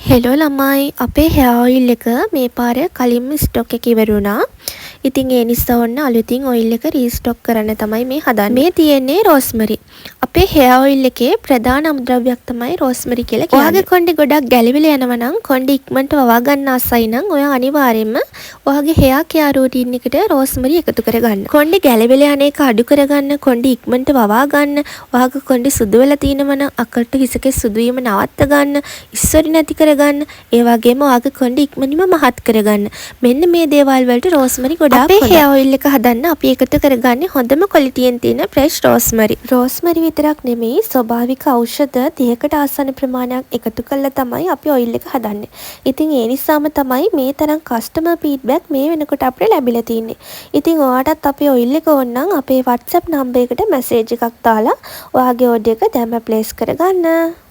Hello ළමයි අපේ hair oil එක මේ පාර කලින්ම ස්ටොක් එක ඉවර වුණා. ඉතින් ඒ නිසා ඔන්න අලුතින් ඔයිල් එක රීස්ටොක් කරන්න තමයි මේ හදන්නේ. මේ තියෙන්නේ රෝස්මරි. අපේ හෙයා ඔයිල් එකේ ප්‍රධාන අමුද්‍රව්‍යයක් තමයි රෝස්මරි කියලා කියන්නේ. ඔයාගේ කොණ්ඩේ ගොඩක් ගැලවිලා යනවා නම් කොණ්ඩේ ඉක්මනට වවා ගන්න ආසයි නම් ඔයා අනිවාර්යයෙන්ම ඔයාගේ හෙයා කෙයා රූටින් එකට රෝස්මරි එකතු කරගන්න. කොණ්ඩේ ගැලවිලා යන එක අඩු කරගන්න, කොණ්ඩේ ඉක්මනට වවා ගන්න, ඔයාගේ කොණ්ඩේ සුදු වෙලා තියෙනවා නම් අකට හිසකේ සුදු වීම නවත්ත ගන්න, ඉස්සරි නැති කරගන්න, ඒ වගේම ඔයාගේ කොණ්ඩේ ඉක්මනින්ම මහත් කරගන්න. මෙන්න මේ දේවල් වලට රෝස්මරි ගොඩාක් හොඳයි. අපේ හෙයා ඔයිල් එක හදන්න අපි එකතු කරගන්නේ හොඳම ක්වොලිටියෙන් තියෙන ෆ්‍රෙෂ් රෝස්මරි. රෝස්මරි විතරක් නෙමෙයි ස්වභාවික ඖෂධ 30කට ආසන්න ප්‍රමාණයක් එකතු කරලා තමයි අපි ඔයිල් එක හදන්නේ. ඉතින් ඒ නිසාම තමයි මේ තරම් කස්ටමර් ෆීඩ්බැක් මේ වෙනකොට අපිට ලැබිලා තියෙන්නේ. ඉතින් ඔයාටත් අපේ ඔයිල් එක ඕන නම් අපේ WhatsApp නම්බර් එකට මැසේජ් එකක් දාලා ඔයාගේ ඕඩර් එක දැන්ම ප්ලේස් කරගන්න.